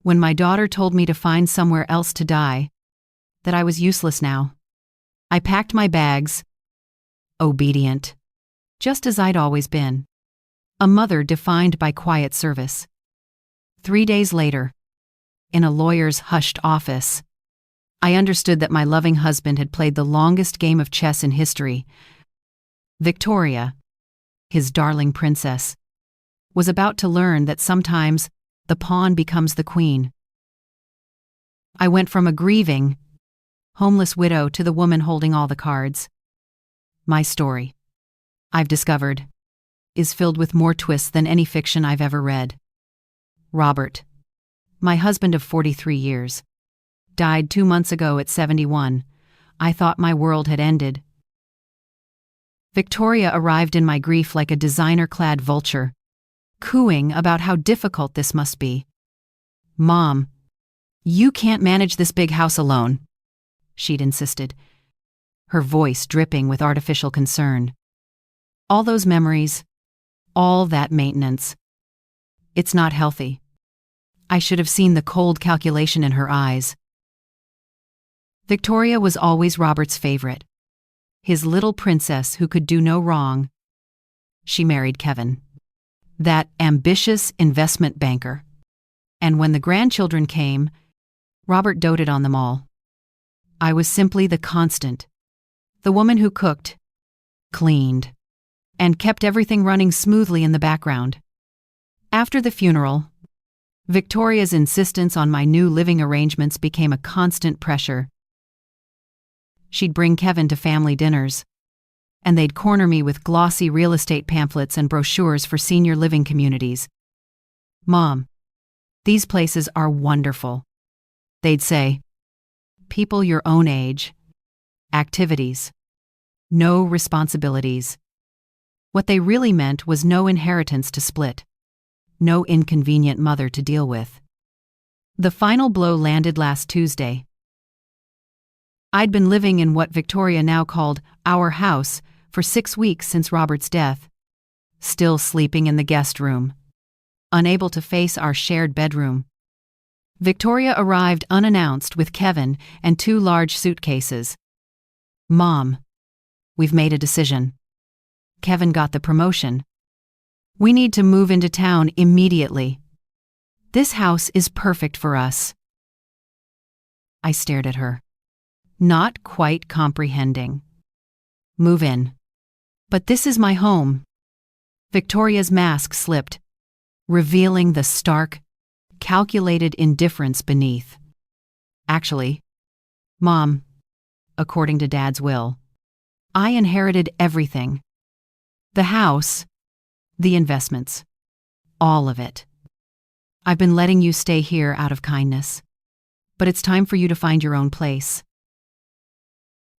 When my daughter told me to find somewhere else to die, that I was useless now, I packed my bags, obedient, just as I'd always been. A mother defined by quiet service. 3 days later, in a lawyer's hushed office, I understood that my loving husband had played the longest game of chess in history. Victoria, his darling princess, was about to learn that sometimes the pawn becomes the queen. I went from a grieving, homeless widow to the woman holding all the cards. My story, I've discovered, is filled with more twists than any fiction I've ever read. Robert, my husband of 43 years, died 2 months ago at 71. I thought my world had ended. Victoria arrived in my grief like a designer-clad vulture, cooing about how difficult this must be. "Mom, you can't manage this big house alone," she'd insisted, her voice dripping with artificial concern. "All those memories, all that maintenance. It's not healthy." I should have seen the cold calculation in her eyes. Victoria was always Robert's favorite, his little princess who could do no wrong. She married Kevin, that ambitious investment banker. And when the grandchildren came, Robert doted on them all. I was simply the constant, the woman who cooked, cleaned, and kept everything running smoothly in the background. After the funeral, Victoria's insistence on my new living arrangements became a constant pressure. She'd bring Kevin to family dinners, and they'd corner me with glossy real estate pamphlets and brochures for senior living communities. "Mom, these places are wonderful," they'd say. "People your own age, activities, no responsibilities." What they really meant was no inheritance to split, no inconvenient mother to deal with. The final blow landed last Tuesday. I'd been living in what Victoria now called our house for 6 weeks since Robert's death, still sleeping in the guest room, unable to face our shared bedroom. Victoria arrived unannounced with Kevin and 2 large suitcases. "Mom, we've made a decision. Kevin got the promotion. We need to move into town immediately. This house is perfect for us." I stared at her, not quite comprehending. "Move in. But this is my home." Victoria's mask slipped, revealing the stark, calculated indifference beneath. "Actually, Mom, according to Dad's will, I inherited everything. The house, the investments, all of it. I've been letting you stay here out of kindness, but it's time for you to find your own place."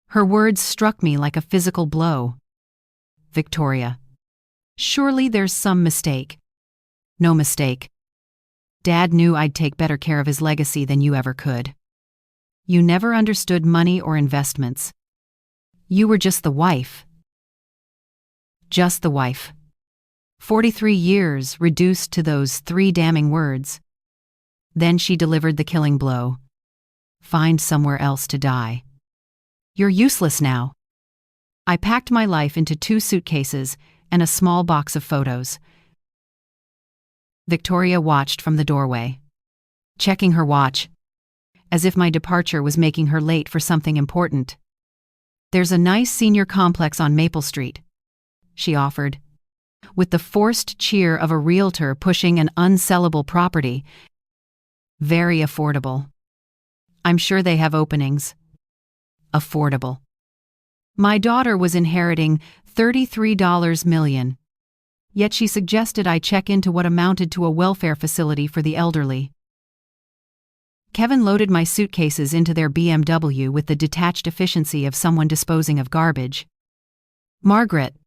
Her words struck me like a physical blow. "Victoria, surely there's some mistake." "No mistake. Dad knew I'd take better care of his legacy than you ever could. You never understood money or investments. You were just the wife." Just the wife. 43 years reduced to those 3 damning words. Then she delivered the killing blow. "Find somewhere else to die. You're useless now." I packed my life into 2 suitcases and a small box of photos. Victoria watched from the doorway, checking her watch, as if my departure was making her late for something important. "There's a nice senior complex on Maple Street," she offered, with the forced cheer of a realtor pushing an unsellable property. "Very affordable. I'm sure they have openings." Affordable. My daughter was inheriting $33 million, yet she suggested I check into what amounted to a welfare facility for the elderly. Kevin loaded my suitcases into their BMW with the detached efficiency of someone disposing of garbage. "Margaret,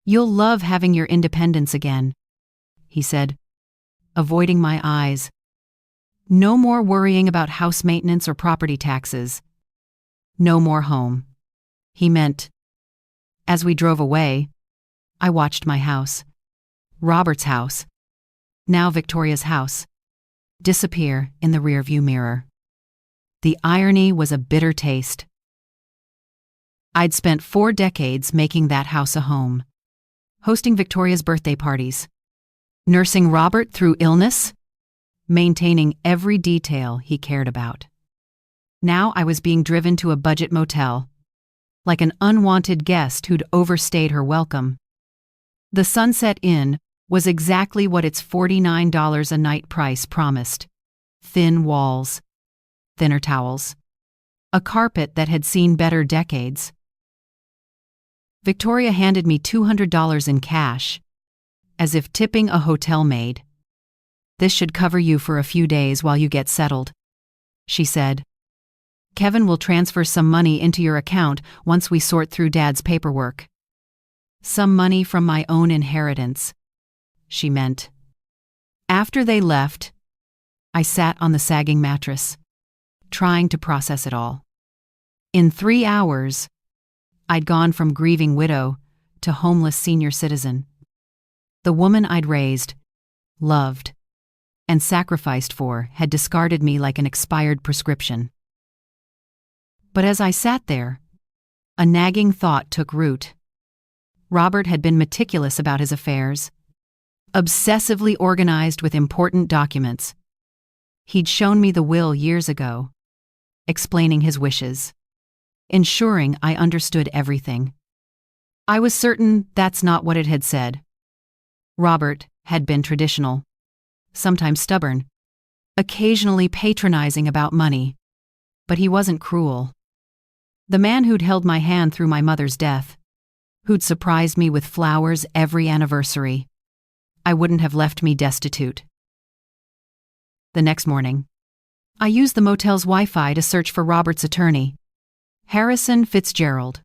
you'll love having your independence again," he said, avoiding my eyes. "No more worrying about house maintenance or property taxes. No more home," he meant. As we drove away, I watched my house. Robert's house. Now Victoria's house. disappear in the rearview mirror. The irony was a bitter taste. I'd spent 4 decades making that house a home, hosting Victoria's birthday parties, nursing Robert through illness, maintaining every detail he cared about. Now I was being driven to a budget motel, like an unwanted guest who'd overstayed her welcome. The Sunset Inn was exactly what its $49 a night price promised. Thin walls, thinner towels, a carpet that had seen better decades. Victoria handed me $200 in cash, as if tipping a hotel maid. "This should cover you for a few days while you get settled," she said. "Kevin will transfer some money into your account once we sort through Dad's paperwork." Some money from my own inheritance, she meant. After they left, I sat on the sagging mattress, trying to process it all. In 3 hours, I'd gone from grieving widow to homeless senior citizen. The woman I'd raised, loved, and sacrificed for had discarded me like an expired prescription. But as I sat there, a nagging thought took root. Robert had been meticulous about his affairs, obsessively organized with important documents. He'd shown me the will years ago, explaining his wishes, ensuring I understood everything. I was certain that's not what it had said. Robert had been traditional, sometimes stubborn, occasionally patronizing about money, but he wasn't cruel. The man who'd held my hand through my mother's death, who'd surprised me with flowers every anniversary, I wouldn't have left me destitute. The next morning, I used the motel's Wi-Fi to search for Robert's attorney, Harrison Fitzgerald.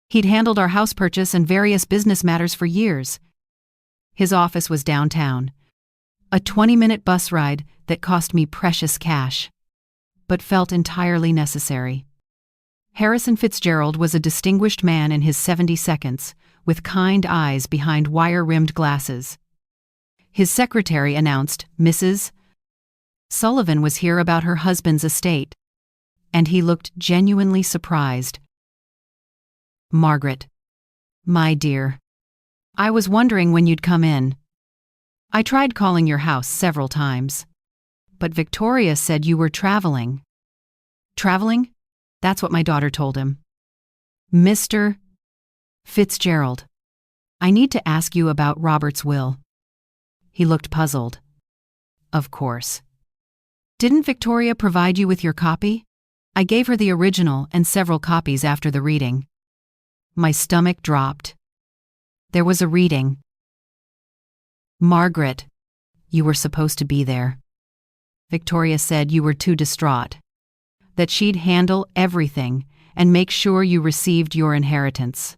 He'd handled our house purchase and various business matters for years. His office was downtown, a 20-minute bus ride that cost me precious cash, but felt entirely necessary. Harrison Fitzgerald was a distinguished man in his 72nd, with kind eyes behind wire-rimmed glasses. His secretary announced Mrs. Sullivan was here about her husband's estate, and he looked genuinely surprised. "Margaret, my dear, I was wondering when you'd come in. I tried calling your house several times, but Victoria said you were traveling." "Traveling?" That's what my daughter told him. "Mr. Fitzgerald, I need to ask you about Robert's will." He looked puzzled. "Of course. Didn't Victoria provide you with your copy?" I gave her the original and several copies after the reading. My stomach dropped. There was a reading. "Margaret, you were supposed to be there. Victoria said you were too distraught, that she'd handle everything and make sure you received your inheritance."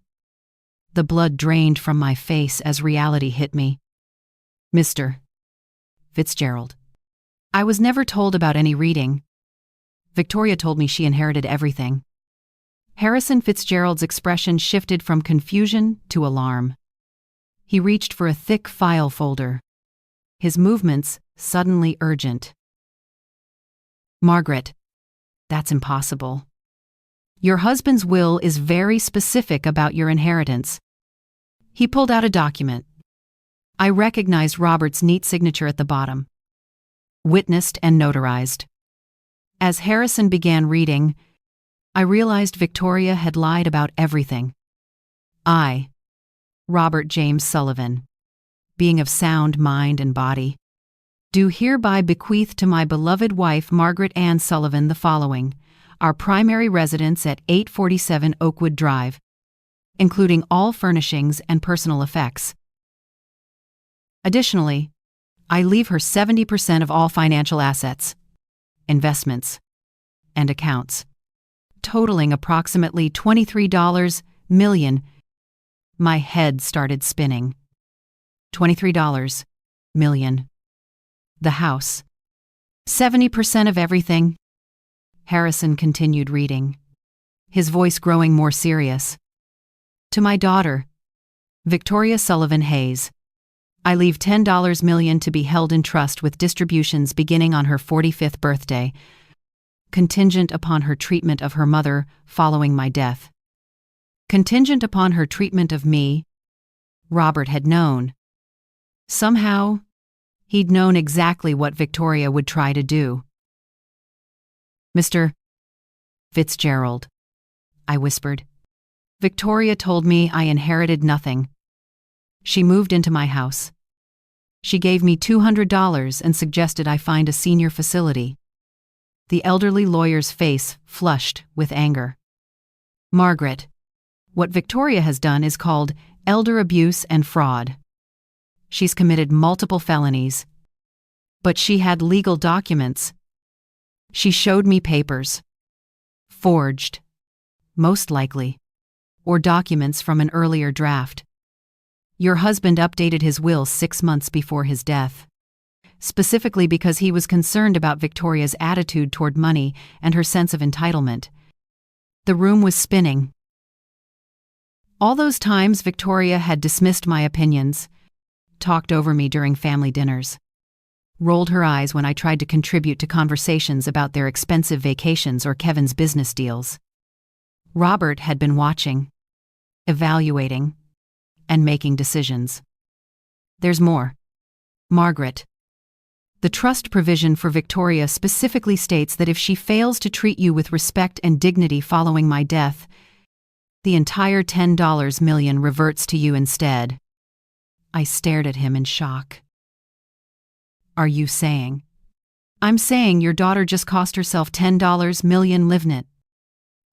The blood drained from my face as reality hit me. "Mr. Fitzgerald, I was never told about any reading. Victoria told me she inherited everything." Harrison Fitzgerald's expression shifted from confusion to alarm. He reached for a thick file folder, his movements suddenly urgent. "Margaret, that's impossible. Your husband's will is very specific about your inheritance." He pulled out a document. I recognized Robert's neat signature at the bottom. Witnessed and notarized. As Harrison began reading, I realized Victoria had lied about everything. I, Robert James Sullivan, being of sound mind and body, do hereby bequeath to my beloved wife Margaret Ann Sullivan the following: our primary residence at 847 Oakwood Drive, including all furnishings and personal effects. Additionally, I leave her 70% of all financial assets, investments, and accounts, totaling approximately $23 million. My head started spinning. $23 million. The house. 70% of everything. Harrison continued reading, his voice growing more serious. To my daughter, Victoria Sullivan Hayes, I leave $10 million to be held in trust with distributions beginning on her 45th birthday, contingent upon her treatment of her mother following my death. Contingent upon her treatment of me. Robert had known. Somehow, he'd known exactly what Victoria would try to do. "Mr. Fitzgerald," I whispered. "Victoria told me I inherited nothing. She moved into my house. She gave me $200 and suggested I find a senior facility." The elderly lawyer's face flushed with anger. "Margaret, what Victoria has done is called elder abuse and fraud. She's committed multiple felonies. But she had legal documents. She showed me papers. Forged, most likely, or documents from an earlier draft. Your husband updated his will 6 months before his death, specifically because he was concerned about Victoria's attitude toward money and her sense of entitlement." The room was spinning. All those times Victoria had dismissed my opinions, talked over me during family dinners, rolled her eyes when I tried to contribute to conversations about their expensive vacations or Kevin's business deals. Robert had been watching, evaluating, and making decisions. There's more. Margaret. The trust provision for Victoria specifically states that if she fails to treat you with respect and dignity following my death, the entire $10 million reverts to you instead. I stared at him in shock. "Are you saying?" "I'm saying your daughter just cost herself $10 million living it.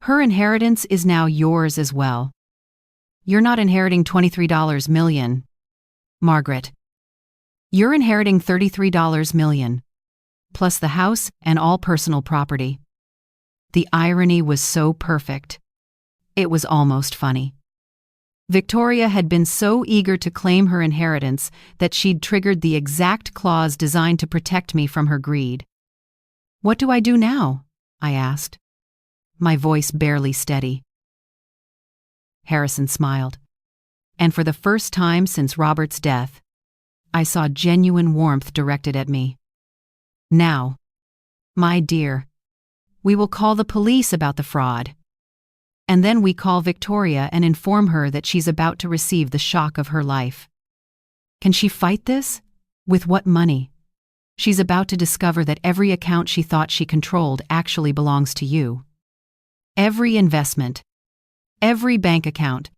Her inheritance is now yours as well. You're not inheriting $23 million, Margaret. You're inheriting $33 million, plus the house and all personal property." The irony was so perfect. It was almost funny. Victoria had been so eager to claim her inheritance that she'd triggered the exact clause designed to protect me from her greed. "What do I do now?" I asked, my voice barely steady. Harrison smiled, and for the first time since Robert's death, I saw genuine warmth directed at me. "Now, my dear, we will call the police about the fraud. And then we call Victoria and inform her that she's about to receive the shock of her life. Can she fight this? With what money? She's about to discover that every account she thought she controlled actually belongs to you. Every investment, every bank account,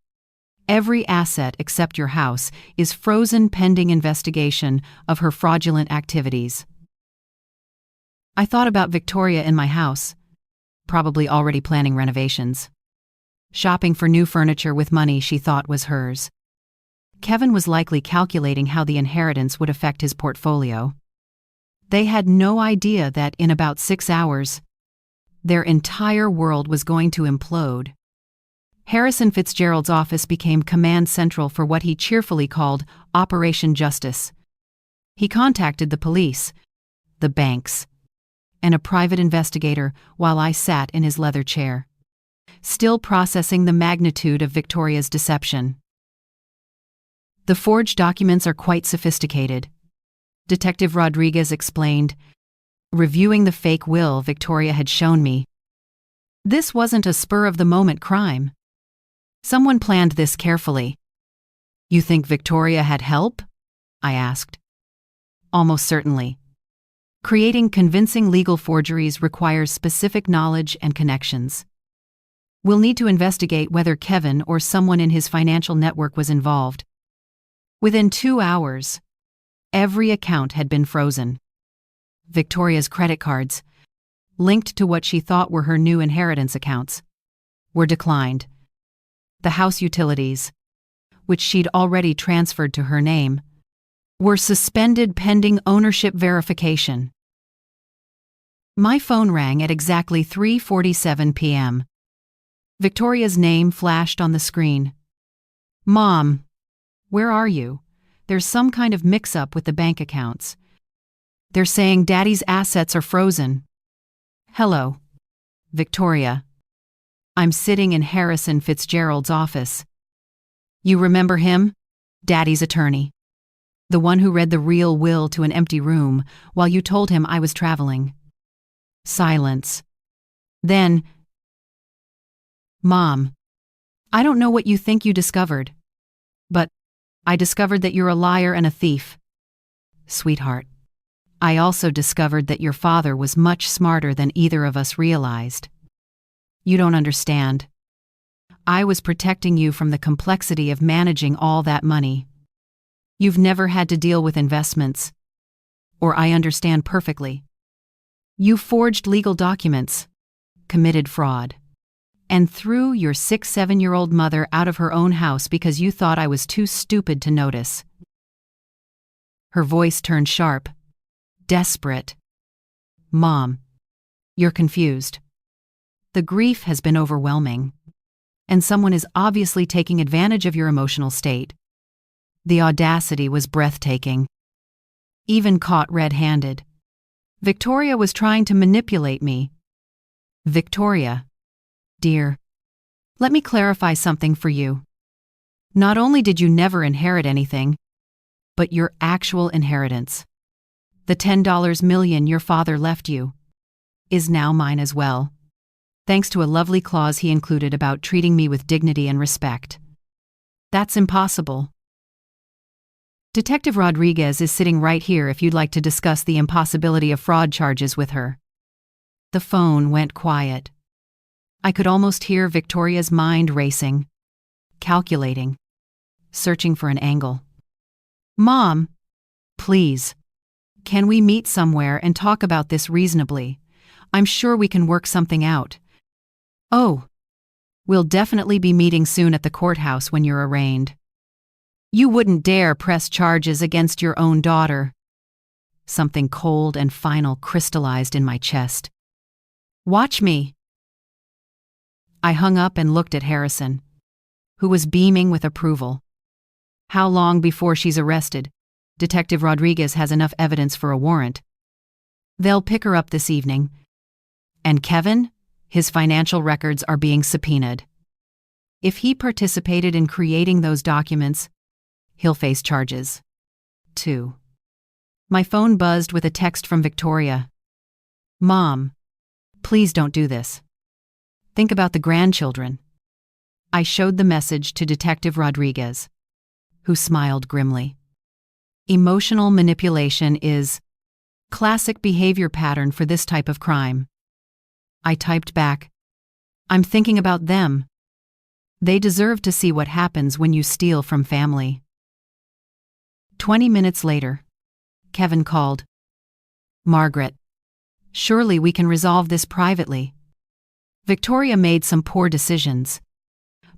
every asset except your house is frozen pending investigation of her fraudulent activities." I thought about Victoria in my house, probably already planning renovations, shopping for new furniture with money she thought was hers. Kevin was likely calculating how the inheritance would affect his portfolio. They had no idea that in about 6 hours, their entire world was going to implode. Harrison Fitzgerald's office became command central for what he cheerfully called Operation Justice. He contacted the police, the banks, and a private investigator while I sat in his leather chair, still processing the magnitude of Victoria's deception. "The forged documents are quite sophisticated," Detective Rodriguez explained, reviewing the fake will Victoria had shown me. "This wasn't a spur-of-the-moment crime. Someone planned this carefully." "You think Victoria had help?" I asked. "Almost certainly. Creating convincing legal forgeries requires specific knowledge and connections. We'll need to investigate whether Kevin or someone in his financial network was involved." Within 2 hours, every account had been frozen. Victoria's credit cards, linked to what she thought were her new inheritance accounts, were declined. The house utilities, which she'd already transferred to her name, were suspended pending ownership verification. My phone rang at exactly 3:47 p.m. Victoria's name flashed on the screen. "Mom, where are you? There's some kind of mix-up with the bank accounts. They're saying Daddy's assets are frozen." "Hello, Victoria. I'm sitting in Harrison Fitzgerald's office. You remember him? Daddy's attorney." The one who read the real will to an empty room while you told him I was traveling. Silence. Then, Mom, I don't know what you think you discovered, but I discovered that you're a liar and a thief. Sweetheart, I also discovered that your father was much smarter than either of us realized. You don't understand. I was protecting you from the complexity of managing all that money. You've never had to deal with investments. Or I understand perfectly. You forged legal documents, committed fraud, and threw your 6-7-year-old mother out of her own house because you thought I was too stupid to notice. Her voice turned sharp, desperate. Mom, you're confused. The grief has been overwhelming, and someone is obviously taking advantage of your emotional state. The audacity was breathtaking. Even caught red-handed. Victoria was trying to manipulate me. Victoria, dear, let me clarify something for you. Not only did you never inherit anything, but your actual inheritance, the $10 million your father left you, is now mine as well, thanks to a lovely clause he included about treating me with dignity and respect. That's impossible. Detective Rodriguez is sitting right here if you'd like to discuss the impossibility of fraud charges with her. The phone went quiet. I could almost hear Victoria's mind racing, calculating, searching for an angle. Mom, please, can we meet somewhere and talk about this reasonably? I'm sure we can work something out. Oh, we'll definitely be meeting soon at the courthouse when you're arraigned. You wouldn't dare press charges against your own daughter. Something cold and final crystallized in my chest. Watch me. I hung up and looked at Harrison, who was beaming with approval. How long before she's arrested? Detective Rodriguez has enough evidence for a warrant. They'll pick her up this evening. And Kevin? His financial records are being subpoenaed. If he participated in creating those documents, he'll face charges, too. My phone buzzed with a text from Victoria. Mom, please don't do this. Think about the grandchildren. I showed the message to Detective Rodriguez, who smiled grimly. Emotional manipulation is classic behavior pattern for this type of crime. I typed back, I'm thinking about them. They deserve to see what happens when you steal from family. 20 minutes later, Kevin called. Margaret, surely we can resolve this privately. Victoria made some poor decisions,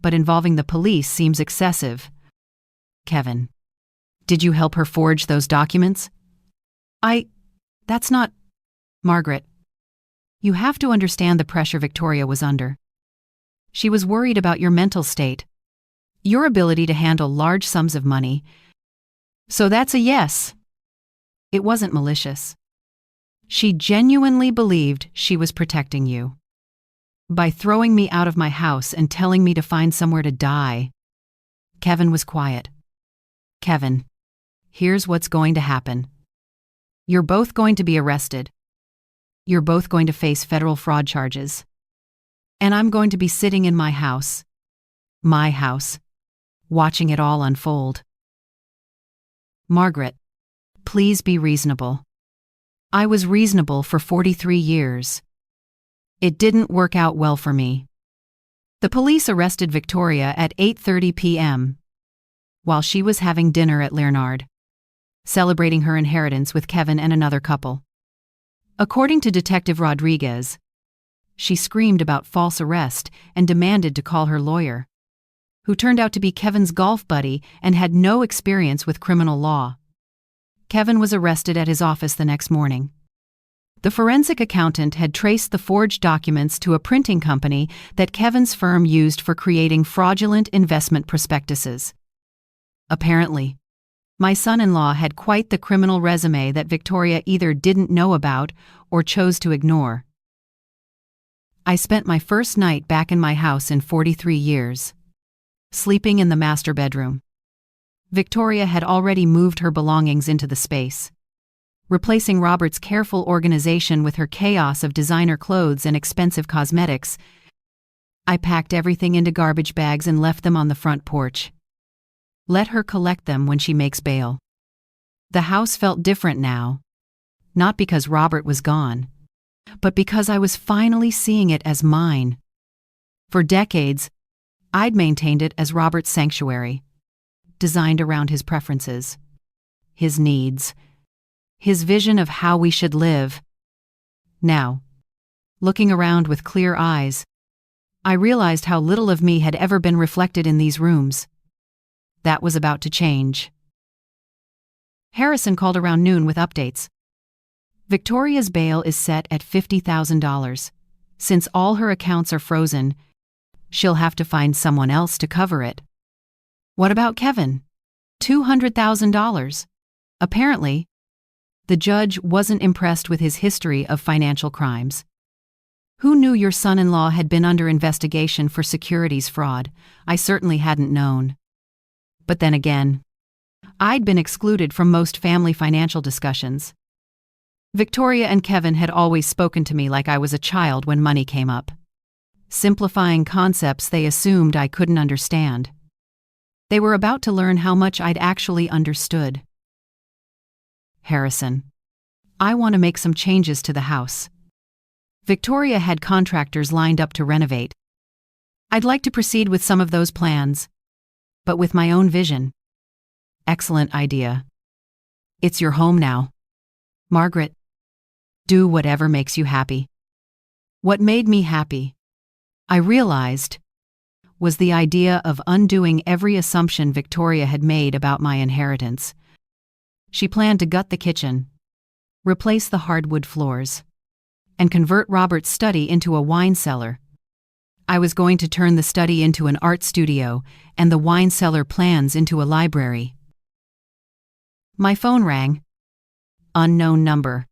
but involving the police seems excessive. Kevin, did you help her forge those documents? That's not... Margaret, you have to understand the pressure Victoria was under. She was worried about your mental state, your ability to handle large sums of money. So that's a yes. It wasn't malicious. She genuinely believed she was protecting you. By throwing me out of my house and telling me to find somewhere to die. Kevin was quiet. Kevin, here's what's going to happen. You're both going to be arrested. You're both going to face federal fraud charges. And I'm going to be sitting in my house, watching it all unfold. Margaret, please be reasonable. I was reasonable for 43 years. It didn't work out well for me. The police arrested Victoria at 8:30 p.m. while she was having dinner at Leonard, celebrating her inheritance with Kevin and another couple. According to Detective Rodriguez, she screamed about false arrest and demanded to call her lawyer, who turned out to be Kevin's golf buddy and had no experience with criminal law. Kevin was arrested at his office the next morning. The forensic accountant had traced the forged documents to a printing company that Kevin's firm used for creating fraudulent investment prospectuses. Apparently, my son-in-law had quite the criminal resume that Victoria either didn't know about or chose to ignore. I spent my first night back in my house in 43 years, sleeping in the master bedroom. Victoria had already moved her belongings into the space, replacing Robert's careful organization with her chaos of designer clothes and expensive cosmetics. I packed everything into garbage bags and left them on the front porch. Let her collect them when she makes bail. The house felt different now, not because Robert was gone, but because I was finally seeing it as mine. For decades, I'd maintained it as Robert's sanctuary, designed around his preferences, his needs, his vision of how we should live. Now, looking around with clear eyes, I realized how little of me had ever been reflected in these rooms. That was about to change. Harrison called around noon with updates. Victoria's bail is set at $50,000. Since all her accounts are frozen, she'll have to find someone else to cover it. What about Kevin? $200,000. Apparently, the judge wasn't impressed with his history of financial crimes. Who knew your son-in-law had been under investigation for securities fraud? I certainly hadn't known. But then again, I'd been excluded from most family financial discussions. Victoria and Kevin had always spoken to me like I was a child when money came up, simplifying concepts they assumed I couldn't understand. They were about to learn how much I'd actually understood. Harrison, I want to make some changes to the house. Victoria had contractors lined up to renovate. I'd like to proceed with some of those plans, but with my own vision. Excellent idea. It's your home now. Margaret, do whatever makes you happy. What made me happy, I realized, was the idea of undoing every assumption Victoria had made about my inheritance. She planned to gut the kitchen, replace the hardwood floors, and convert Robert's study into a wine cellar. I was going to turn the study into an art studio and the wine cellar plans into a library. My phone rang. Unknown number.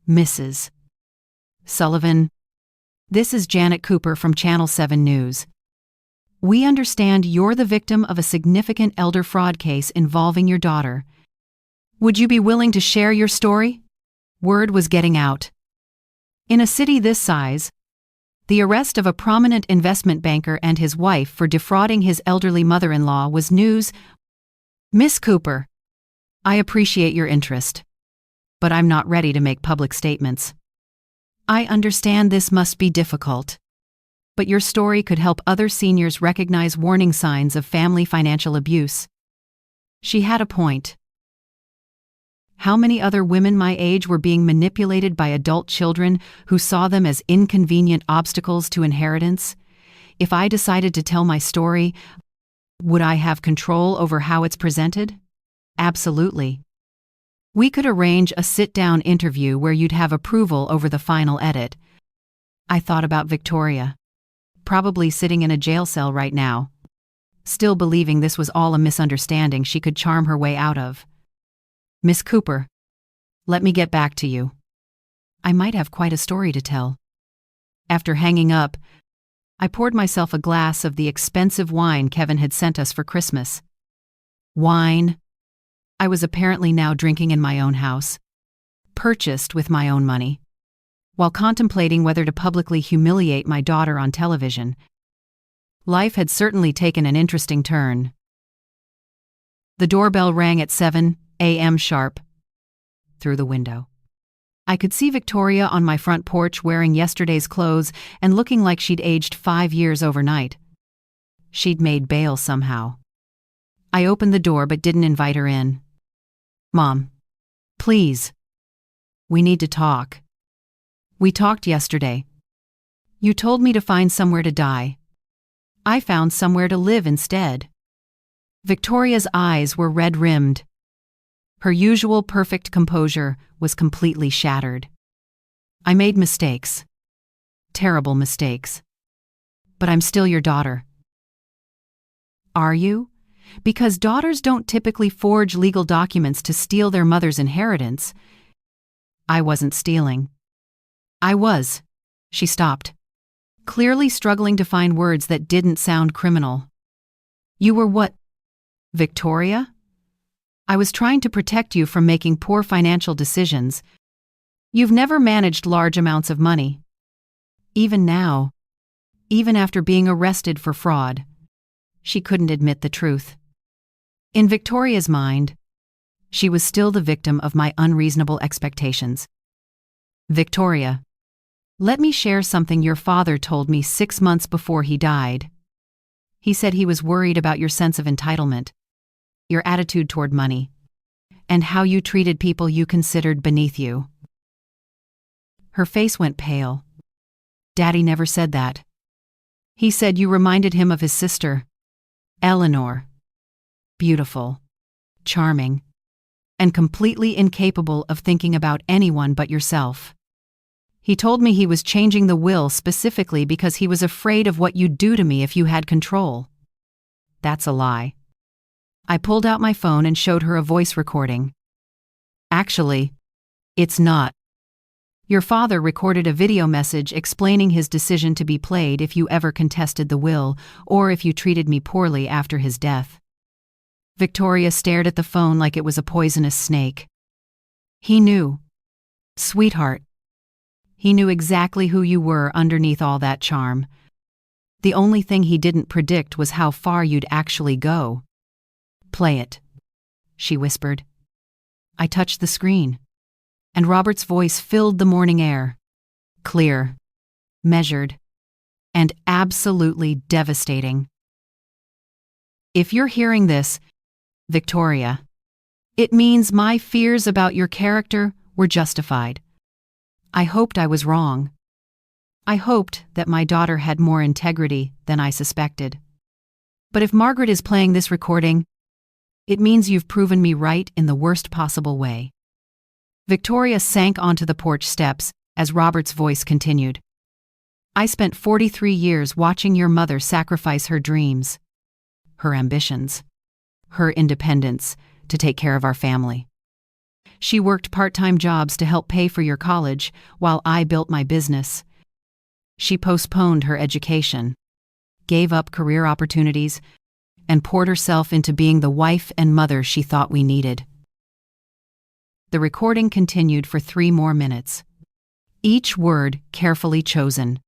Mrs. Sullivan. This is Janet Cooper from Channel 7 News. We understand you're the victim of a significant elder fraud case involving your daughter. Would you be willing to share your story? Word was getting out. In a city this size, the arrest of a prominent investment banker and his wife for defrauding his elderly mother-in-law was news. Miss Cooper, I appreciate your interest, but I'm not ready to make public statements. I understand this must be difficult, but your story could help other seniors recognize warning signs of family financial abuse. She had a point. How many other women my age were being manipulated by adult children who saw them as inconvenient obstacles to inheritance? If I decided to tell my story, would I have control over how it's presented? Absolutely. We could arrange a sit-down interview where you'd have approval over the final edit. I thought about Victoria, probably sitting in a jail cell right now, still believing this was all a misunderstanding she could charm her way out of. Miss Cooper, let me get back to you. I might have quite a story to tell. After hanging up, I poured myself a glass of the expensive wine Kevin had sent us for Christmas. Wine I was apparently now drinking in my own house, purchased with my own money, while contemplating whether to publicly humiliate my daughter on television. Life had certainly taken an interesting turn. The doorbell rang at 7 a.m. sharp. Through the window, I could see Victoria on my front porch wearing yesterday's clothes and looking like she'd aged 5 years overnight. She'd made bail somehow. I opened the door but didn't invite her in. Mom, please. We need to talk. We talked yesterday. You told me to find somewhere to die. I found somewhere to live instead. Victoria's eyes were red-rimmed. Her usual perfect composure was completely shattered. I made mistakes. Terrible mistakes. But I'm still your daughter. Are you? Because daughters don't typically forge legal documents to steal their mother's inheritance. I wasn't stealing. I was. She stopped, clearly struggling to find words that didn't sound criminal. You were what? Victoria? I was trying to protect you from making poor financial decisions. You've never managed large amounts of money. Even now, even after being arrested for fraud, she couldn't admit the truth. In Victoria's mind, she was still the victim of my unreasonable expectations. Victoria, let me share something your father told me 6 months before he died. He said he was worried about your sense of entitlement, your attitude toward money, and how you treated people you considered beneath you. Her face went pale. Daddy never said that. He said you reminded him of his sister, Eleanor. Beautiful, charming, and completely incapable of thinking about anyone but yourself. He told me he was changing the will specifically because he was afraid of what you'd do to me if you had control. That's a lie. I pulled out my phone and showed her a voice recording. Actually, it's not. Your father recorded a video message explaining his decision to be played if you ever contested the will or if you treated me poorly after his death. Victoria stared at the phone like it was a poisonous snake. He knew. Sweetheart. He knew exactly who you were underneath all that charm. The only thing he didn't predict was how far you'd actually go. Play it, she whispered. I touched the screen, and Robert's voice filled the morning air. Clear, measured, and absolutely devastating. If you're hearing this, Victoria, it means my fears about your character were justified. I hoped I was wrong. I hoped that my daughter had more integrity than I suspected. But if Margaret is playing this recording, it means you've proven me right in the worst possible way. Victoria sank onto the porch steps as Robert's voice continued. I spent 43 years watching your mother sacrifice her dreams, her ambitions, her independence to take care of our family. She worked part-time jobs to help pay for your college while I built my business. She postponed her education, gave up career opportunities, and poured herself into being the wife and mother she thought we needed. The recording continued for 3 more minutes, each word carefully chosen.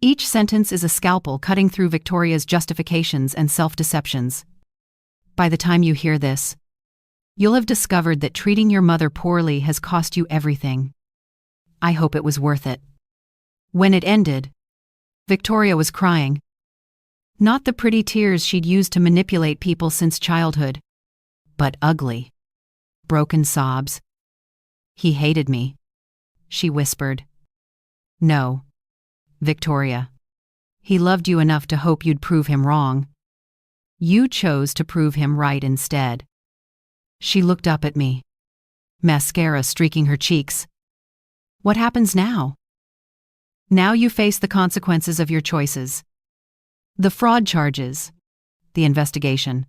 Each sentence is a scalpel cutting through Victoria's justifications and self-deceptions. By the time you hear this, you'll have discovered that treating your mother poorly has cost you everything. I hope it was worth it. When it ended, Victoria was crying. Not the pretty tears she'd used to manipulate people since childhood, but ugly, broken sobs. He hated me, she whispered. No, Victoria. He loved you enough to hope you'd prove him wrong. You chose to prove him right instead. She looked up at me, mascara streaking her cheeks. What happens now? Now you face the consequences of your choices. The fraud charges, the investigation,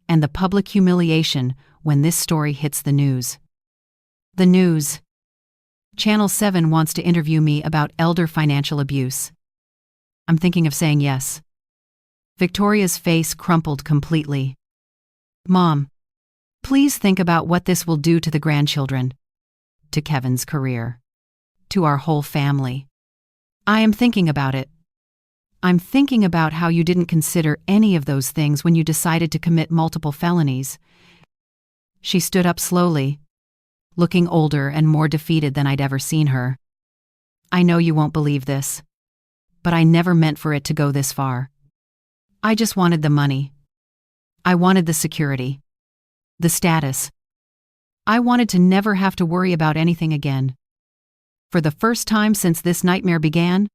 and the public humiliation when this story hits the news. The news. Channel 7 wants to interview me about elder financial abuse. I'm thinking of saying yes. Victoria's face crumpled completely. Mom, please think about what this will do to the grandchildren, to Kevin's career, to our whole family. I am thinking about it. I'm thinking about how you didn't consider any of those things when you decided to commit multiple felonies. She stood up slowly, looking older and more defeated than I'd ever seen her. I know you won't believe this, but I never meant for it to go this far. I just wanted the money. I wanted the security, the status. I wanted to never have to worry about anything again. For the first time since this nightmare began,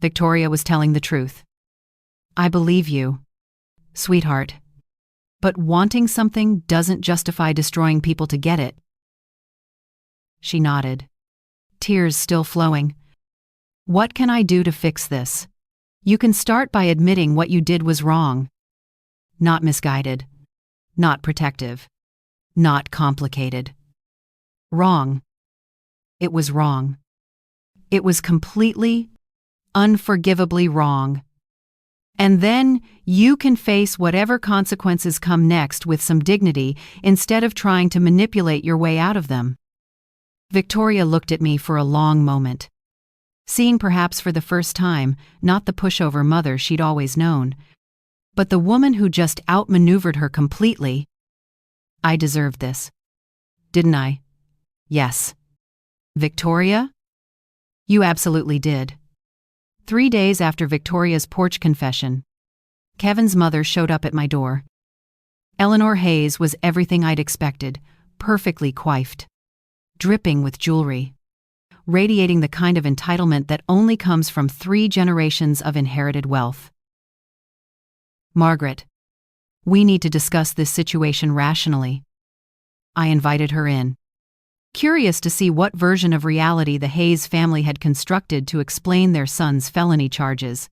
Victoria was telling the truth. I believe you, sweetheart. But wanting something doesn't justify destroying people to get it. She nodded, tears still flowing. What can I do to fix this? You can start by admitting what you did was wrong. Not misguided, not protective, not complicated. Wrong. It was wrong. It was completely, unforgivably wrong. And then you can face whatever consequences come next with some dignity instead of trying to manipulate your way out of them. Victoria looked at me for a long moment, seeing perhaps for the first time not the pushover mother she'd always known, but the woman who just outmaneuvered her completely. I deserved this, didn't I? Yes. Victoria? You absolutely did. 3 days after Victoria's porch confession, Kevin's mother showed up at my door. Eleanor Hayes was everything I'd expected, perfectly coiffed, dripping with jewelry, radiating the kind of entitlement that only comes from 3 generations of inherited wealth. Margaret, we need to discuss this situation rationally. I invited her in, curious to see what version of reality the Hayes family had constructed to explain their son's felony charges.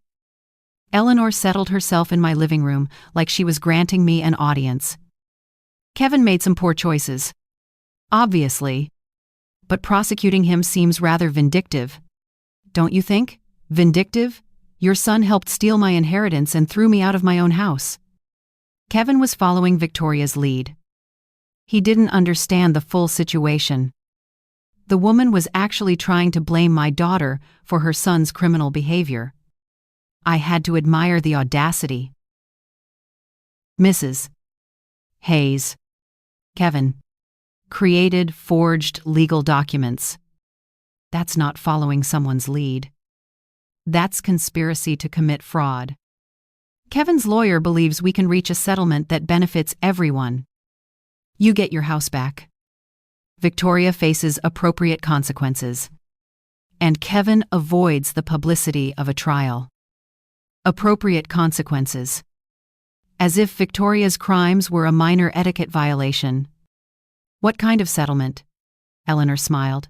Eleanor settled herself in my living room like she was granting me an audience. Kevin made some poor choices, obviously, but prosecuting him seems rather vindictive. Don't you think? Vindictive? Your son helped steal my inheritance and threw me out of my own house. Kevin was following Victoria's lead. He didn't understand the full situation. The woman was actually trying to blame my daughter for her son's criminal behavior. I had to admire the audacity. Mrs. Hayes. Kevin. Created forged legal documents. That's not following someone's lead. That's conspiracy to commit fraud. Kevin's lawyer believes we can reach a settlement that benefits everyone. You get your house back. Victoria faces appropriate consequences. And Kevin avoids the publicity of a trial. Appropriate consequences. As if Victoria's crimes were a minor etiquette violation. What kind of settlement? Eleanor smiled,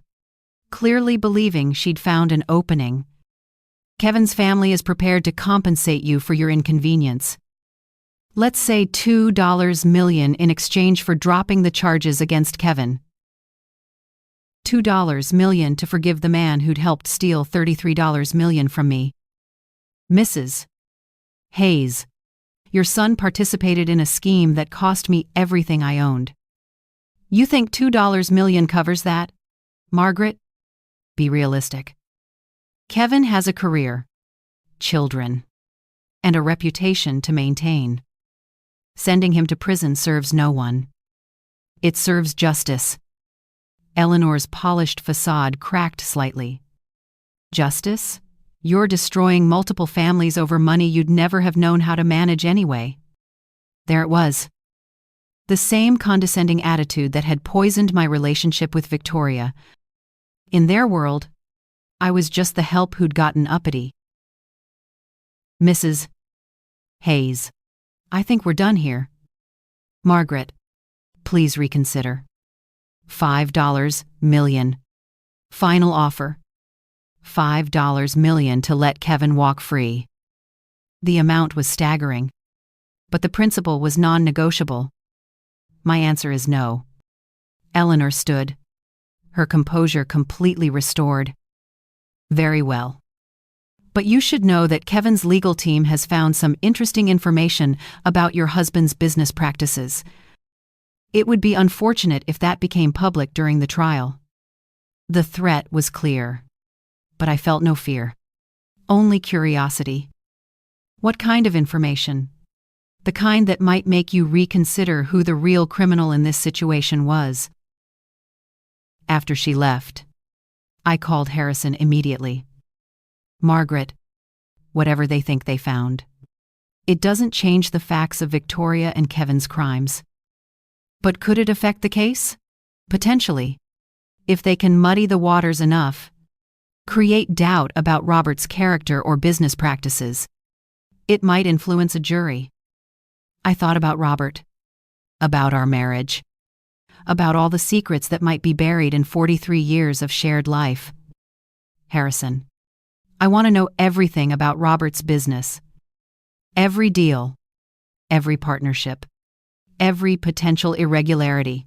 clearly believing she'd found an opening. Kevin's family is prepared to compensate you for your inconvenience. Let's say $2 million in exchange for dropping the charges against Kevin. $2 million to forgive the man who'd helped steal $33 million from me. Mrs. Hayes, your son participated in a scheme that cost me everything I owned. You think $2 million covers that? Margaret? Be realistic. Kevin has a career, children, and a reputation to maintain. Sending him to prison serves no one. It serves justice. Eleanor's polished facade cracked slightly. Justice? You're destroying multiple families over money you'd never have known how to manage anyway. There it was. The same condescending attitude that had poisoned my relationship with Victoria. In their world, I was just the help who'd gotten uppity. Mrs. Hayes, I think we're done here. Margaret, please reconsider. $5 million. Final offer. $5 million to let Kevin walk free. The amount was staggering, but the principle was non-negotiable. My answer is no. Eleanor stood, her composure completely restored. Very well. But you should know that Kevin's legal team has found some interesting information about your husband's business practices. It would be unfortunate if that became public during the trial. The threat was clear, but I felt no fear. Only curiosity. What kind of information? The kind that might make you reconsider who the real criminal in this situation was. After she left, I called Harrison immediately. Margaret, whatever they think they found, it doesn't change the facts of Victoria and Kevin's crimes. But could it affect the case? Potentially. If they can muddy the waters enough, create doubt about Robert's character or business practices, it might influence a jury. I thought about Robert, about our marriage, about all the secrets that might be buried in 43 years of shared life. Harrison, I want to know everything about Robert's business. Every deal, every partnership, every potential irregularity.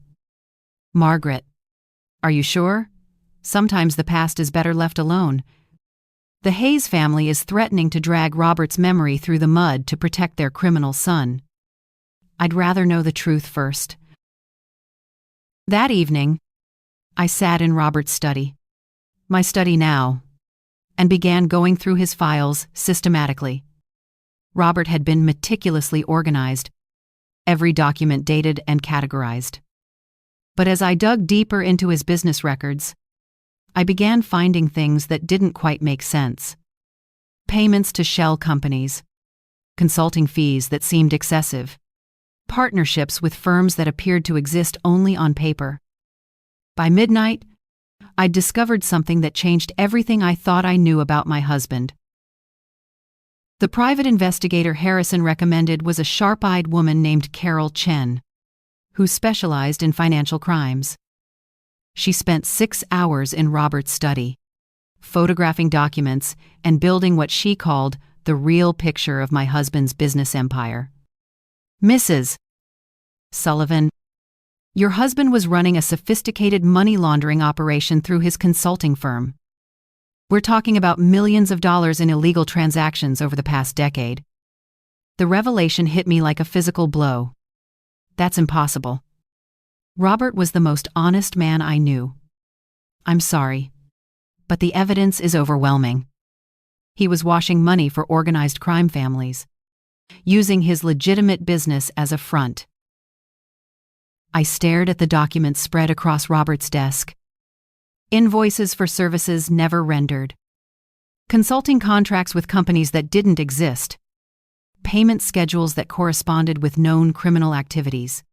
Margaret, are you sure? Sometimes the past is better left alone. The Hayes family is threatening to drag Robert's memory through the mud to protect their criminal son. I'd rather know the truth first. That evening, I sat in Robert's study, my study now, and began going through his files systematically. Robert had been meticulously organized, every document dated and categorized. But as I dug deeper into his business records, I began finding things that didn't quite make sense. Payments to shell companies, consulting fees that seemed excessive, partnerships with firms that appeared to exist only on paper. By midnight, I'd discovered something that changed everything I thought I knew about my husband. The private investigator Harrison recommended was a sharp-eyed woman named Carol Chen, who specialized in financial crimes. She spent 6 hours in Robert's study, photographing documents and building what she called the real picture of my husband's business empire. Mrs. Sullivan, your husband was running a sophisticated money laundering operation through his consulting firm. We're talking about millions of dollars in illegal transactions over the past decade. The revelation hit me like a physical blow. That's impossible. Robert was the most honest man I knew. I'm sorry, but the evidence is overwhelming. He was washing money for organized crime families, using his legitimate business as a front. I stared at the documents spread across Robert's desk. Invoices for services never rendered. Consulting contracts with companies that didn't exist. Payment schedules that corresponded with known criminal activities.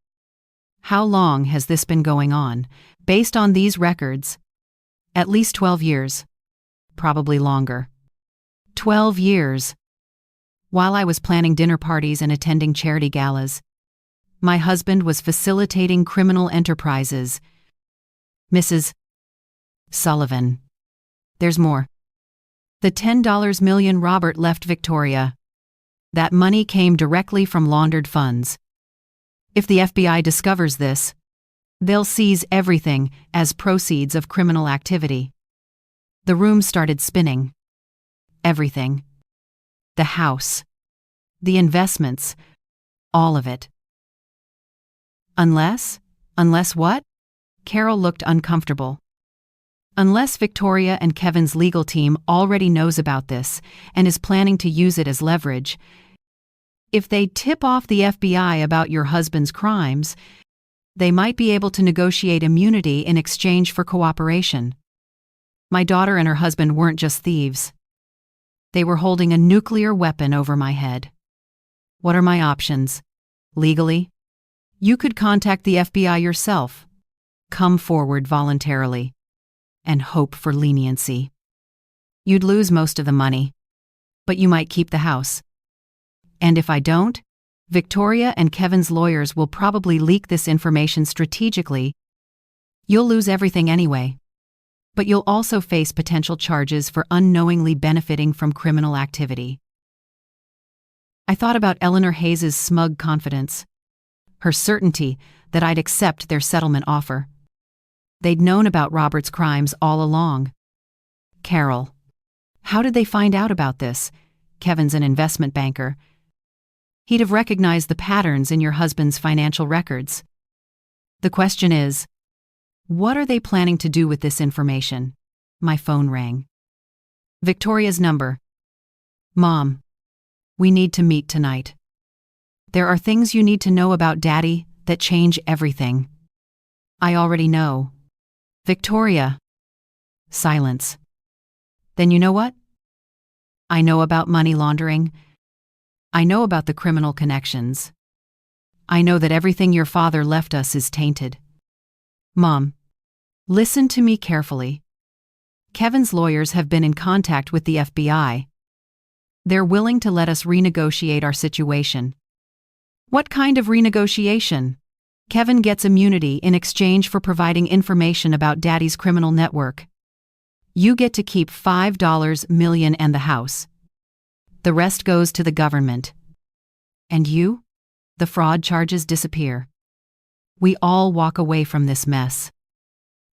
How long has this been going on? Based on these records, at least 12 years. Probably longer. 12 years. While I was planning dinner parties and attending charity galas, my husband was facilitating criminal enterprises. Mrs. Sullivan. There's more. The $10 million Robert left Victoria. That money came directly from laundered funds. If the FBI discovers this, they'll seize everything as proceeds of criminal activity. The room started spinning. Everything. The house. The investments. All of it. Unless what? Carol looked uncomfortable. Unless Victoria and Kevin's legal team already knows about this and is planning to use it as leverage. If they tip off the FBI about your husband's crimes, they might be able to negotiate immunity in exchange for cooperation. My daughter and her husband weren't just thieves. They were holding a nuclear weapon over my head. What are my options? Legally? You could contact the FBI yourself, come forward voluntarily, and hope for leniency. You'd lose most of the money, but you might keep the house. And if I don't, Victoria and Kevin's lawyers will probably leak this information strategically. You'll lose everything anyway, but you'll also face potential charges for unknowingly benefiting from criminal activity. I thought about Eleanor Hayes's smug confidence, her certainty that I'd accept their settlement offer. They'd known about Robert's crimes all along. Carol. How did they find out about this? Kevin's an investment banker. He'd have recognized the patterns in your husband's financial records. The question is, what are they planning to do with this information? My phone rang. Victoria's number. Mom, we need to meet tonight. There are things you need to know about Daddy that change everything. I already know. Victoria. Silence. Then you know what? I know about money laundering. I know about the criminal connections. I know that everything your father left us is tainted. Mom, listen to me carefully. Kevin's lawyers have been in contact with the FBI. They're willing to let us renegotiate our situation. What kind of renegotiation? Kevin gets immunity in exchange for providing information about Daddy's criminal network. You get to keep $5 million and the house. The rest goes to the government. And you? The fraud charges disappear. We all walk away from this mess.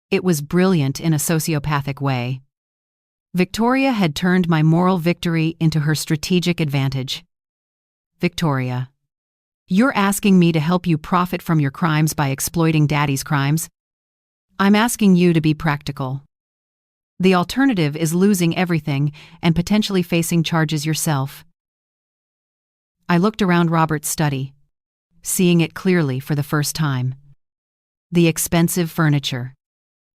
It was brilliant in a sociopathic way. Victoria had turned my moral victory into her strategic advantage. Victoria, you're asking me to help you profit from your crimes by exploiting Daddy's crimes? I'm asking you to be practical. The alternative is losing everything and potentially facing charges yourself. I looked around Robert's study, seeing it clearly for the first time. The expensive furniture,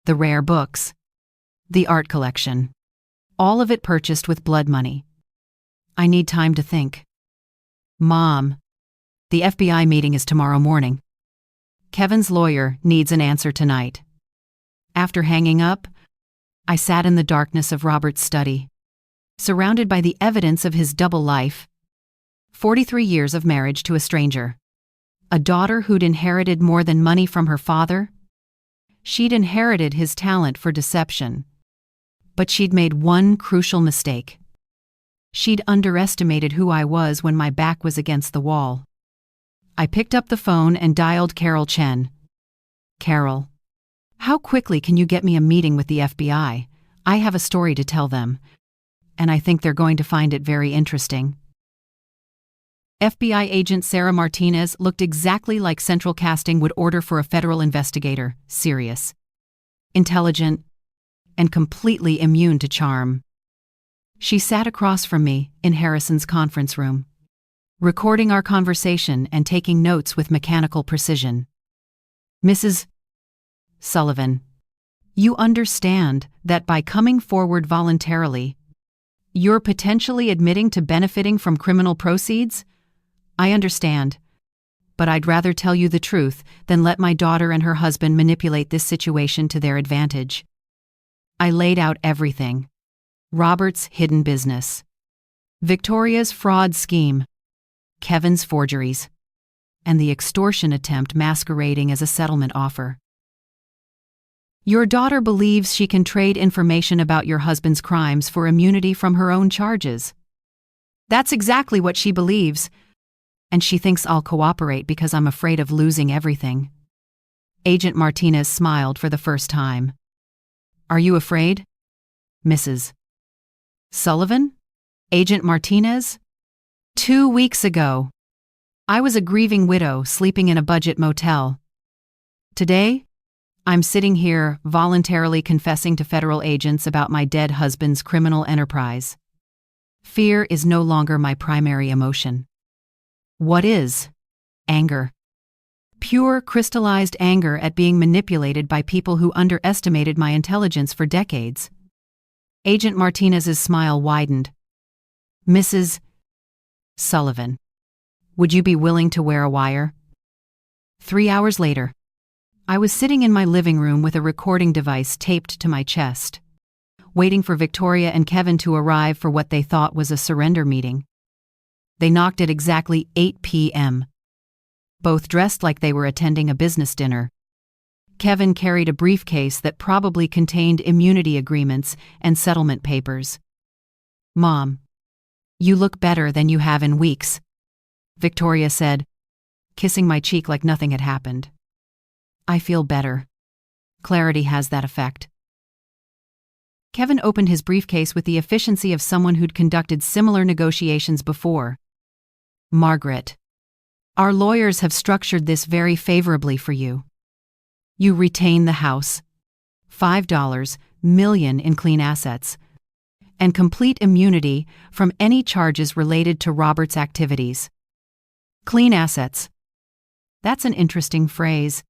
the rare books, the art collection, all of it purchased with blood money. I need time to think. Mom, the FBI meeting is tomorrow morning. Kevin's lawyer needs an answer tonight. After hanging up, I sat in the darkness of Robert's study, surrounded by the evidence of his double life. 43 years of marriage to a stranger. A daughter who'd inherited more than money from her father. She'd inherited his talent for deception. But she'd made one crucial mistake. She'd underestimated who I was when my back was against the wall. I picked up the phone and dialed Carol Chen. Carol, how quickly can you get me a meeting with the FBI? I have a story to tell them, and I think they're going to find it very interesting. FBI agent Sarah Martinez looked exactly like Central Casting would order for a federal investigator, serious, intelligent, and completely immune to charm. She sat across from me in Harrison's conference room, recording our conversation and taking notes with mechanical precision. Mrs. Sullivan, you understand that by coming forward voluntarily, you're potentially admitting to benefiting from criminal proceeds? I understand, but I'd rather tell you the truth than let my daughter and her husband manipulate this situation to their advantage. I laid out everything. Robert's hidden business, Victoria's fraud scheme, Kevin's forgeries, and the extortion attempt masquerading as a settlement offer. Your daughter believes she can trade information about your husband's crimes for immunity from her own charges. That's exactly what she believes, and she thinks I'll cooperate because I'm afraid of losing everything. Agent Martinez smiled for the first time. Are you afraid, Mrs. Sullivan? Agent Martinez? 2 weeks ago, I was a grieving widow sleeping in a budget motel. Today, I'm sitting here voluntarily confessing to federal agents about my dead husband's criminal enterprise. Fear is no longer my primary emotion. What is? Anger. Pure, crystallized anger at being manipulated by people who underestimated my intelligence for decades. Agent Martinez's smile widened. Mrs. Sullivan, would you be willing to wear a wire? 3 hours later, I was sitting in my living room with a recording device taped to my chest, waiting for Victoria and Kevin to arrive for what they thought was a surrender meeting. They knocked at exactly 8 p.m., both dressed like they were attending a business dinner. Kevin carried a briefcase that probably contained immunity agreements and settlement papers. Mom, you look better than you have in weeks, Victoria said, kissing my cheek like nothing had happened. I feel better. Clarity has that effect. Kevin opened his briefcase with the efficiency of someone who'd conducted similar negotiations before. Margaret, our lawyers have structured this very favorably for you. You retain the house, $5 million in clean assets, and complete immunity from any charges related to Robert's activities. Clean assets. That's an interesting phrase.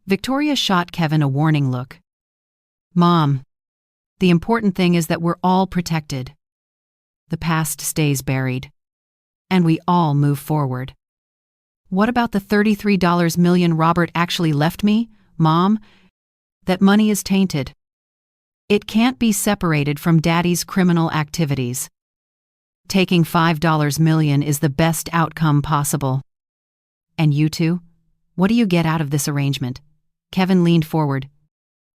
Victoria shot Kevin a warning look. Mom, the important thing is that we're all protected. The past stays buried, and we all move forward. What about the $33 million Robert actually left me, Mom? That money is tainted. It can't be separated from Daddy's criminal activities. Taking $5 million is the best outcome possible. And you two? What do you get out of this arrangement? Kevin leaned forward,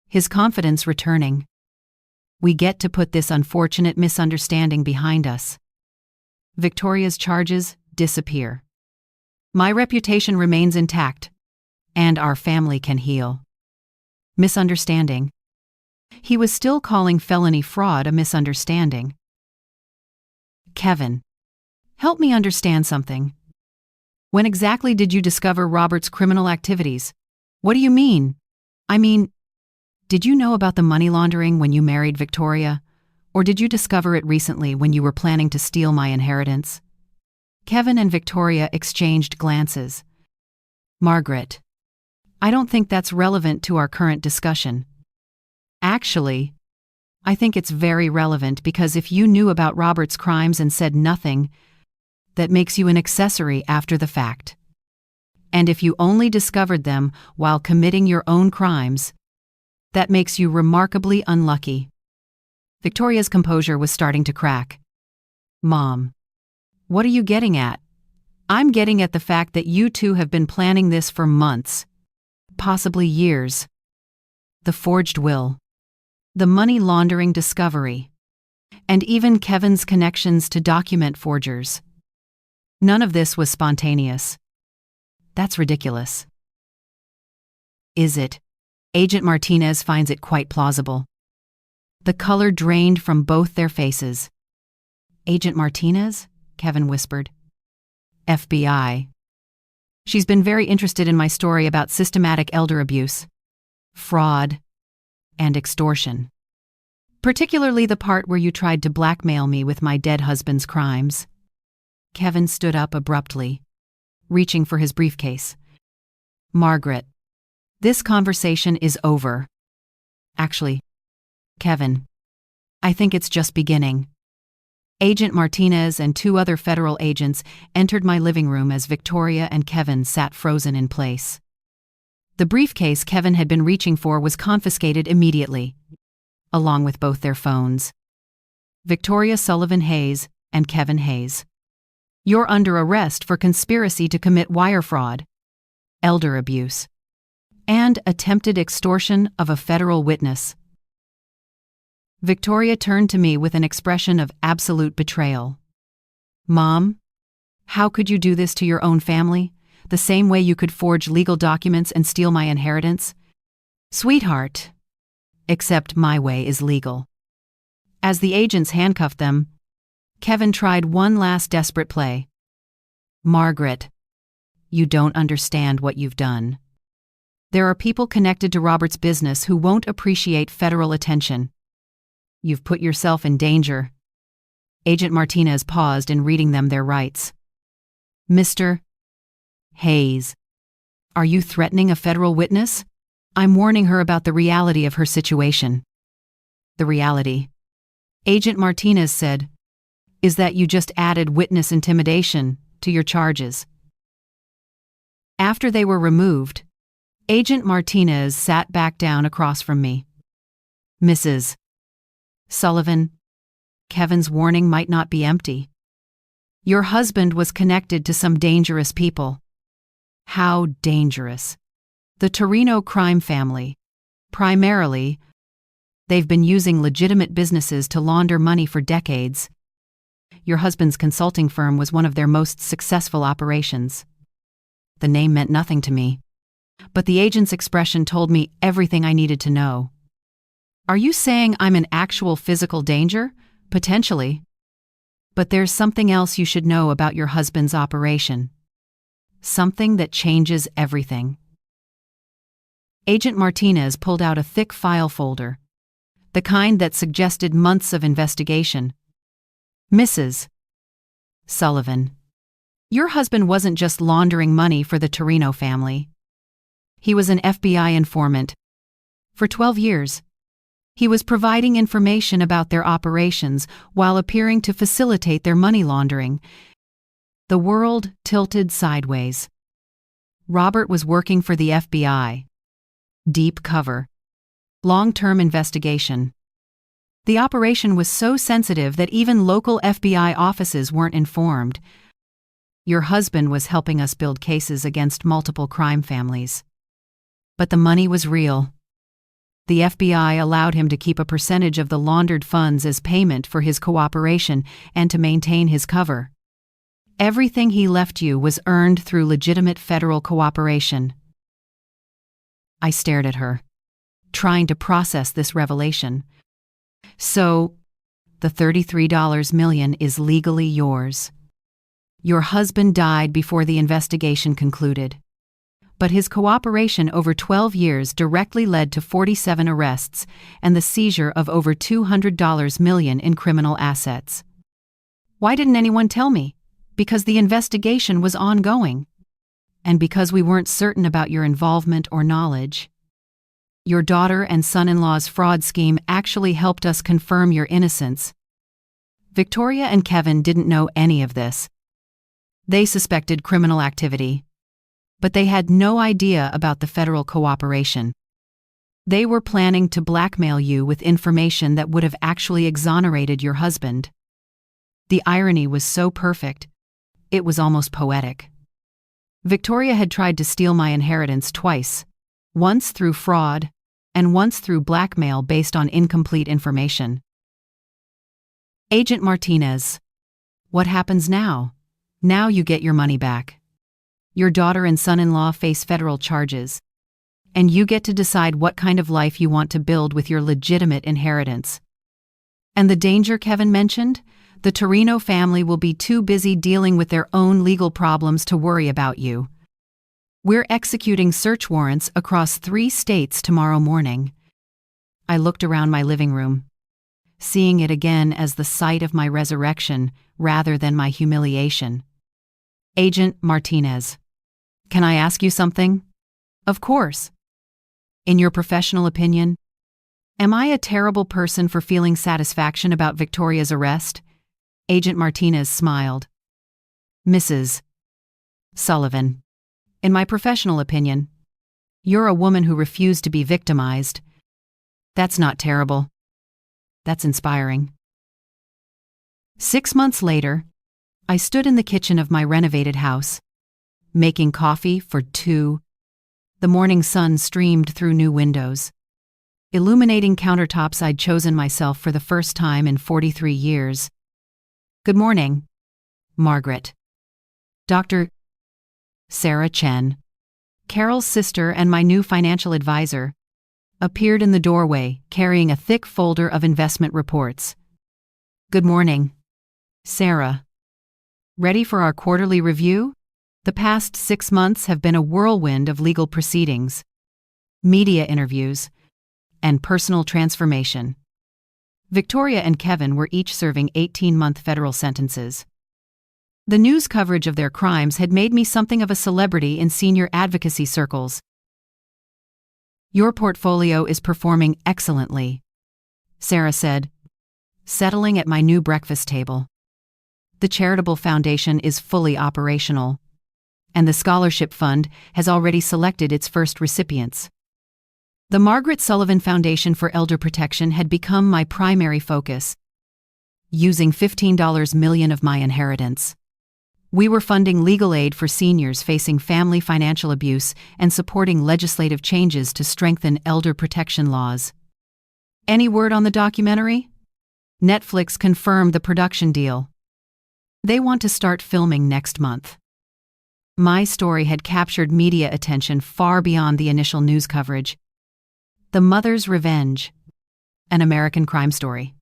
his confidence returning. We get to put this unfortunate misunderstanding behind us. Victoria's charges disappear. My reputation remains intact, and our family can heal. Misunderstanding. He was still calling felony fraud a misunderstanding. Kevin, help me understand something. When exactly did you discover Robert's criminal activities? What do you mean? I mean, did you know about the money laundering when you married Victoria? Or did you discover it recently when you were planning to steal my inheritance? Kevin and Victoria exchanged glances. Margaret, I don't think that's relevant to our current discussion. Actually, I think it's very relevant because if you knew about Robert's crimes and said nothing, that makes you an accessory after the fact. And if you only discovered them while committing your own crimes, that makes you remarkably unlucky. Victoria's composure was starting to crack. Mom, what are you getting at? I'm getting at the fact that you two have been planning this for months, possibly years. The forged will, the money laundering discovery, and even Kevin's connections to document forgers. None of this was spontaneous. That's ridiculous. Is it? Agent Martinez finds it quite plausible. The color drained from both their faces. Agent Martinez? Kevin whispered. FBI. She's been very interested in my story about systematic elder abuse, fraud, and extortion. Particularly the part where you tried to blackmail me with my dead husband's crimes. Kevin stood up abruptly, reaching for his briefcase. Margaret, this conversation is over. Actually, Kevin, I think it's just beginning. Agent Martinez and 2 other federal agents entered my living room as Victoria and Kevin sat frozen in place. The briefcase Kevin had been reaching for was confiscated immediately, along with both their phones. Victoria Sullivan Hayes and Kevin Hayes. You're under arrest for conspiracy to commit wire fraud, elder abuse, and attempted extortion of a federal witness. Victoria turned to me with an expression of absolute betrayal. Mom, how could you do this to your own family, the same way you could forge legal documents and steal my inheritance? Sweetheart, except my way is legal. As the agents handcuffed them, Kevin tried one last desperate play. Margaret, you don't understand what you've done. There are people connected to Robert's business who won't appreciate federal attention. You've put yourself in danger. Agent Martinez paused in reading them their rights. Mr. Hayes, are you threatening a federal witness? I'm warning her about the reality of her situation. The reality, Agent Martinez said, is that you just added witness intimidation to your charges. After they were removed, Agent Martinez sat back down across from me. Mrs. Sullivan, Kevin's warning might not be empty. Your husband was connected to some dangerous people. How dangerous? The Torino crime family. Primarily, they've been using legitimate businesses to launder money for decades. Your husband's consulting firm was one of their most successful operations. The name meant nothing to me, but the agent's expression told me everything I needed to know. Are you saying I'm in actual physical danger? Potentially. But there's something else you should know about your husband's operation. Something that changes everything. Agent Martinez pulled out a thick file folder, the kind that suggested months of investigation. Mrs. Sullivan, your husband wasn't just laundering money for the Torino family. He was an FBI informant. For 12 years, he was providing information about their operations while appearing to facilitate their money laundering. The world tilted sideways. Robert was working for the FBI. Deep cover. Long-term investigation. The operation was so sensitive that even local FBI offices weren't informed. Your husband was helping us build cases against multiple crime families. But the money was real. The FBI allowed him to keep a percentage of the laundered funds as payment for his cooperation and to maintain his cover. Everything he left you was earned through legitimate federal cooperation. I stared at her. trying to process this revelation. So, the $33 million is legally yours. Your husband died before the investigation concluded. But his cooperation over 12 years directly led to 47 arrests and the seizure of over $200 million in criminal assets. Why didn't anyone tell me? Because the investigation was ongoing. And because we weren't certain about your involvement or knowledge. Your daughter and son-in-law's fraud scheme actually helped us confirm your innocence. Victoria and Kevin didn't know any of this. They suspected criminal activity, but they had no idea about the federal cooperation. They were planning to blackmail you with information that would have actually exonerated your husband. The irony was so perfect, it was almost poetic. Victoria had tried to steal my inheritance twice, once through fraud and once through blackmail based on incomplete information. Agent Martinez, what happens now? Now you get your money back. Your daughter and son-in-law face federal charges, and you get to decide what kind of life you want to build with your legitimate inheritance. And the danger Kevin mentioned? The Torino family will be too busy dealing with their own legal problems to worry about you. We're executing search warrants across 3 states tomorrow morning. I looked around my living room, seeing it again as the site of my resurrection rather than my humiliation. Agent Martinez, can I ask you something? Of course. In your professional opinion, am I a terrible person for feeling satisfaction about Victoria's arrest? Agent Martinez smiled. Mrs. Sullivan, in my professional opinion, you're a woman who refused to be victimized. That's not terrible. That's inspiring. 6 months later, I stood in the kitchen of my renovated house, making coffee for 2. The morning sun streamed through new windows, illuminating countertops I'd chosen myself for the first time in 43 years. Good morning, Margaret. Dr. Sarah Chen, Carol's sister and my new financial advisor, appeared in the doorway carrying a thick folder of investment reports. Good morning, Sarah. Ready for our quarterly review? The past 6 months have been a whirlwind of legal proceedings, media interviews, and personal transformation. Victoria and Kevin were each serving 18-month federal sentences. The news coverage of their crimes had made me something of a celebrity in senior advocacy circles. Your portfolio is performing excellently, Sarah said, settling at my new breakfast table. The charitable foundation is fully operational, and the scholarship fund has already selected its first recipients. The Margaret Sullivan Foundation for Elder Protection had become my primary focus, using $15 million of my inheritance. We were funding legal aid for seniors facing family financial abuse and supporting legislative changes to strengthen elder protection laws. Any word on the documentary? Netflix confirmed the production deal. They want to start filming next month. My story had captured media attention far beyond the initial news coverage. The Mother's Revenge, an American crime story,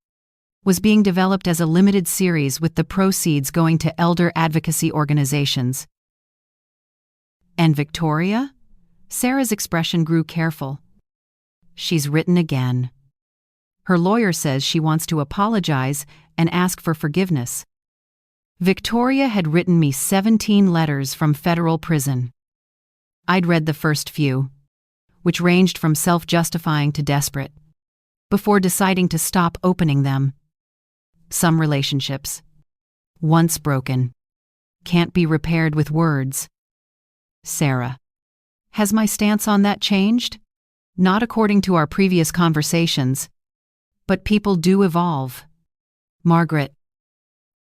was being developed as a limited series with the proceeds going to elder advocacy organizations. And Victoria? Sarah's expression grew careful. She's written again. Her lawyer says she wants to apologize and ask for forgiveness. Victoria had written me 17 letters from federal prison. I'd read the first few, which ranged from self-justifying to desperate, before deciding to stop opening them. Some relationships, once broken, can't be repaired with words. Sarah, has my stance on that changed? Not according to our previous conversations, but people do evolve. Margaret,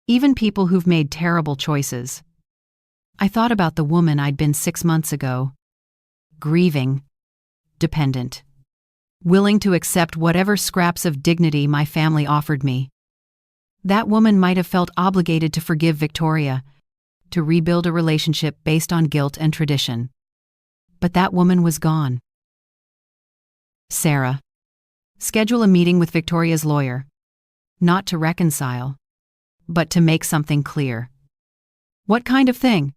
even people who've made terrible choices. I thought about the woman I'd been 6 months ago. Grieving, dependent, willing to accept whatever scraps of dignity my family offered me. That woman might have felt obligated to forgive Victoria, to rebuild a relationship based on guilt and tradition. But that woman was gone. Sarah. Schedule a meeting with Victoria's lawyer. Not to reconcile, but to make something clear. What kind of thing?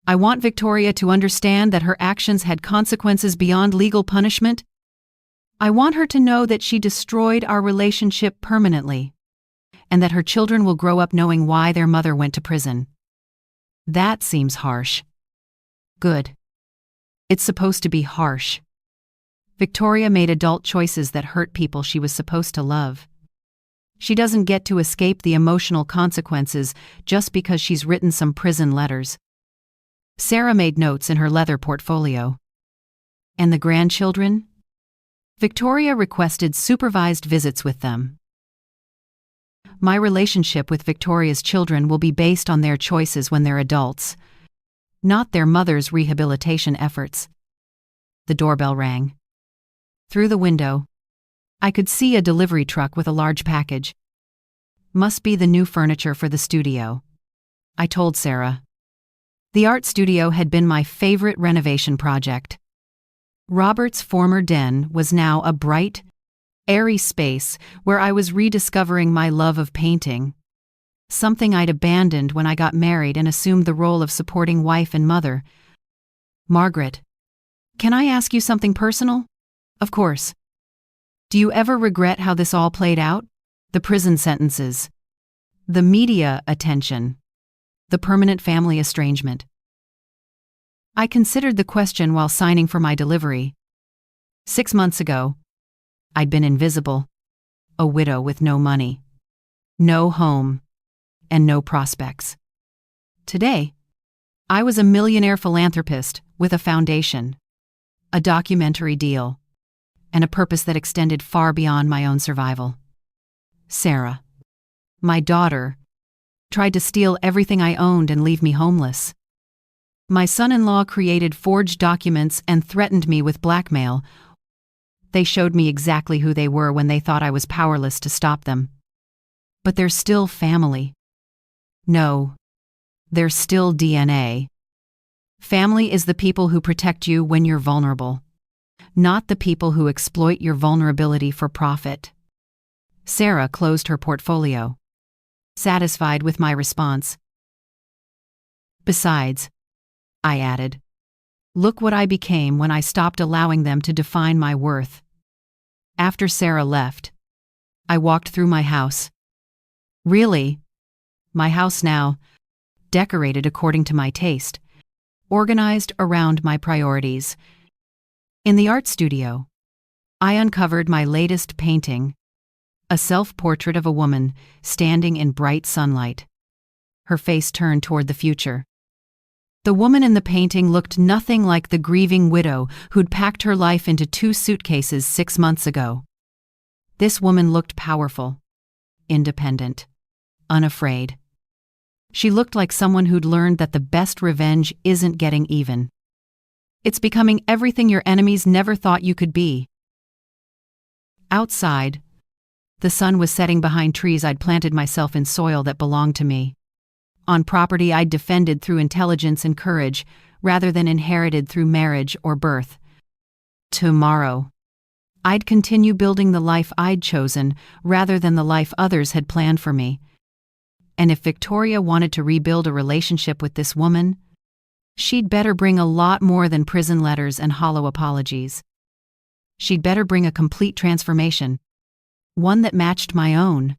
I want Victoria to understand that her actions had consequences beyond legal punishment. I want her to know that she destroyed our relationship permanently, and that her children will grow up knowing why their mother went to prison. That seems harsh. Good. It's supposed to be harsh. Victoria made adult choices that hurt people she was supposed to love. She doesn't get to escape the emotional consequences just because she's written some prison letters. Sarah made notes in her leather portfolio. And the grandchildren? Victoria requested supervised visits with them. My relationship with Victoria's children will be based on their choices when they're adults, not their mother's rehabilitation efforts. The doorbell rang. Through the window, I could see a delivery truck with a large package. Must be the new furniture for the studio, I told Sarah. The art studio had been my favorite renovation project. Robert's former den was now a bright, airy space where I was rediscovering my love of painting, something I'd abandoned when I got married and assumed the role of supporting wife and mother. Margaret, can I ask you something personal? Of course. Do you ever regret how this all played out? The prison sentences, the media attention, the permanent family estrangement. I considered the question while signing for my delivery. 6 months ago, I'd been invisible, a widow with no money, no home, and no prospects. Today, I was a millionaire philanthropist with a foundation, a documentary deal, and a purpose that extended far beyond my own survival. Sarah, my daughter, tried to steal everything I owned and leave me homeless. My son-in-law created forged documents and threatened me with blackmail. They showed me exactly who they were when they thought I was powerless to stop them. But they're still family. No, they're still DNA. Family is the people who protect you when you're vulnerable, not the people who exploit your vulnerability for profit. Sarah closed her portfolio, satisfied with my response. Besides, I added, look what I became when I stopped allowing them to define my worth. After Sarah left, I walked through my house. Really, my house now, decorated according to my taste, organized around my priorities. In the art studio, I uncovered my latest painting, a self-portrait of a woman standing in bright sunlight, her face turned toward the future. The woman in the painting looked nothing like the grieving widow who'd packed her life into 2 suitcases 6 months ago. This woman looked powerful, independent, unafraid. She looked like someone who'd learned that the best revenge isn't getting even. It's becoming everything your enemies never thought you could be. Outside, the sun was setting behind trees I'd planted myself in soil that belonged to me, on property I'd defended through intelligence and courage, rather than inherited through marriage or birth. Tomorrow, I'd continue building the life I'd chosen, rather than the life others had planned for me. And if Victoria wanted to rebuild a relationship with this woman, she'd better bring a lot more than prison letters and hollow apologies. She'd better bring a complete transformation, one that matched my own.